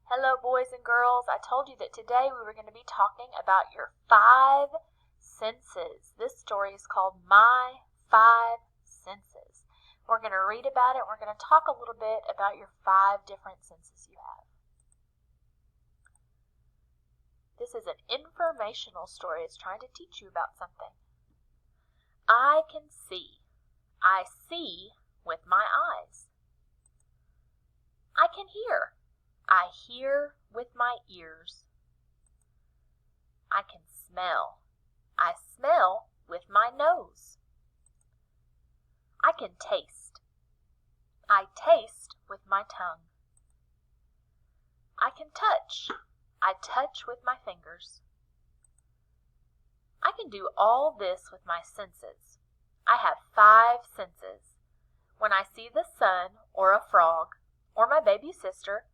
Hello, boys and girls. I told you that today we were going to be talking about your 5 senses. This story is called My 5 Senses. We're going to read about it. We're going to talk a little bit about your 5 different senses you have. This is an informational story. It's trying to teach you about something. I can see. I see with my eyes. I can hear. I hear with my ears. I can smell. I smell with my nose. I can taste. I taste with my tongue. I can touch. I touch with my fingers. I can do all this with my senses. I have 5 senses. When I see the sun or a frog or my baby sister,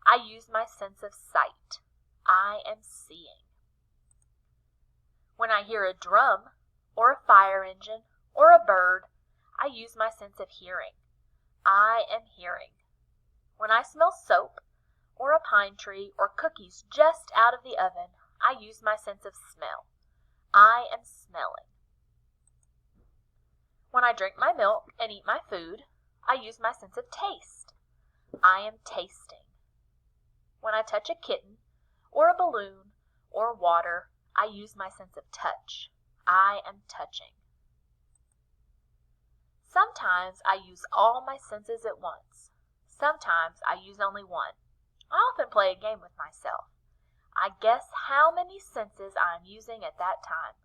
I use my sense of sight. I am seeing. When I hear a drum or a fire engine or a bird, I use my sense of hearing. I am hearing. When I smell soap or a pine tree or cookies just out of the oven, I use my sense of smell. I am smelling. When I drink my milk and eat my food, I use my sense of taste. I am tasting. When I touch a kitten, or a balloon, or water, I use my sense of touch. I am touching. Sometimes I use all my senses at once. Sometimes I use only one. I often play a game with myself. I guess how many senses I am using at that time.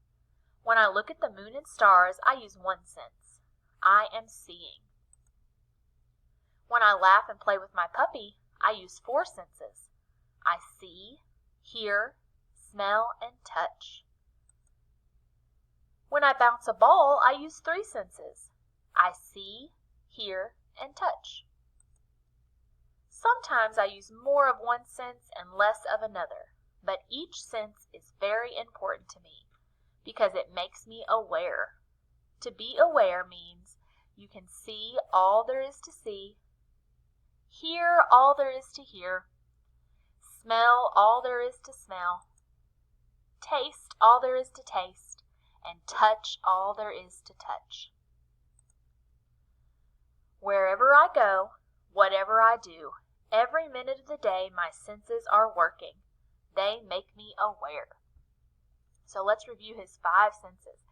When I look at the moon and stars, I use one sense. I am seeing. When I laugh and play with my puppy, I use 4 senses. I see, hear, smell, and touch. When I bounce a ball, I use 3 senses. I see, hear, and touch. Sometimes I use more of one sense and less of another, but each sense is very important to me because it makes me aware. To be aware means you can see all there is to see, hear all there is to hear, smell all there is to smell, taste all there is to taste, and touch all there is to touch. Wherever I go, whatever I do, every minute of the day my senses are working. They make me aware. So let's review his 5 senses.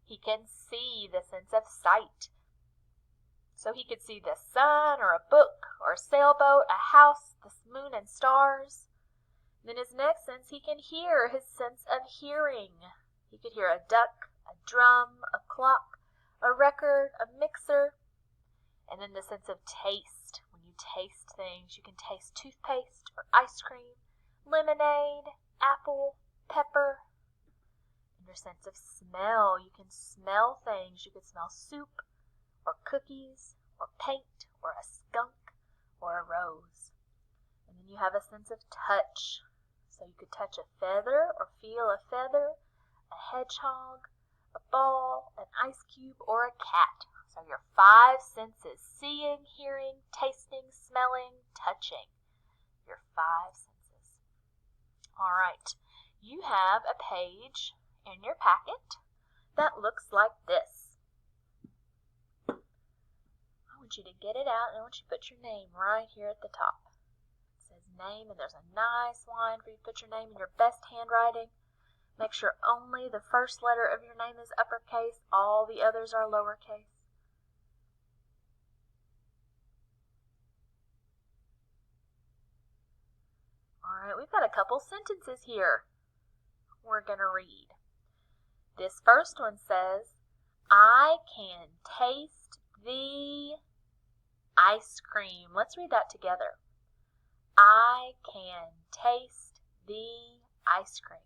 He can see, the sense of sight. So he could see the sun or a book or a sailboat, a house, the moon and stars. Then his next sense, he can hear, his sense of hearing. He could hear a duck, a drum, a clock, a record, a mixer. And then the sense of taste. When you taste things, you can taste toothpaste or ice cream, lemonade, apple, pepper. And your sense of smell. You can smell things. You can smell soup, or cookies, or paint, or a skunk, or a rose. And then you have a sense of touch. So you could touch a feather or feel a feather, a hedgehog, a ball, an ice cube, or a cat. So your 5 senses: seeing, hearing, tasting, smelling, touching. Your 5 senses. All right, you have a page in your packet that looks like this. I want you to get it out, and I want you to put your name right here at the top. It says name, and there's a nice line for you to put your name in your best handwriting. Make sure only the first letter of your name is uppercase. All the others are lowercase. All right, we've got a couple sentences here we're going to read. This first one says, I can taste the ice cream. Let's read that together. I can taste the ice cream.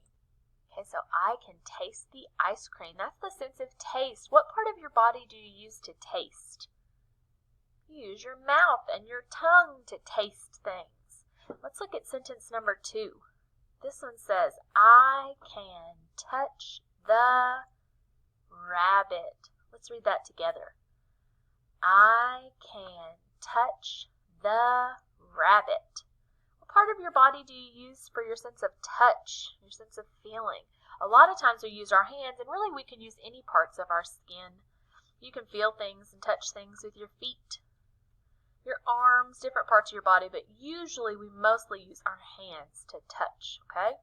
Okay, so I can taste the ice cream. That's the sense of taste. What part of your body do you use to taste? You use your mouth and your tongue to taste things. Let's look at sentence number 2. This one says, I can touch the rabbit. Let's read that together. I can touch the rabbit. part of your body do you use for your sense of touch, your sense of feeling? A lot of times we use our hands, and really we can use any parts of our skin. You can feel things and touch things with your feet, your arms, different parts of your body, but usually we mostly use our hands to touch, okay?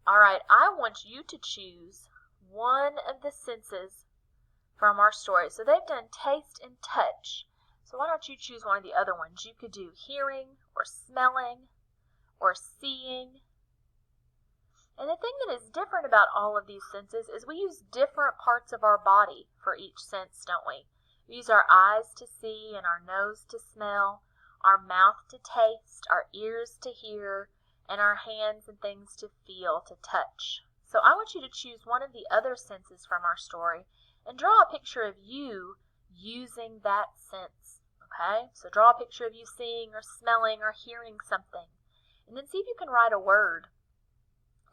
All right, I want you to choose one of the senses from our story. So they've done taste and touch. So why don't you choose one of the other ones? You could do hearing or smelling or seeing. And the thing that is different about all of these senses is we use different parts of our body for each sense, don't we? We use our eyes to see and our nose to smell, our mouth to taste, our ears to hear, and our hands and things to feel, to touch. So I want you to choose one of the other senses from our story and draw a picture of you using that sense, okay? So draw a picture of you seeing or smelling or hearing something. And then see if you can write a word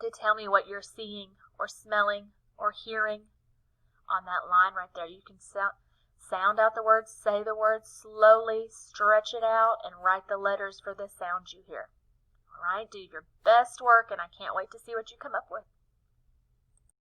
to tell me what you're seeing or smelling or hearing on that line right there. You can sound out the words, say the words slowly, stretch it out, and write the letters for the sound you hear. All right, do your best work, and I can't wait to see what you come up with.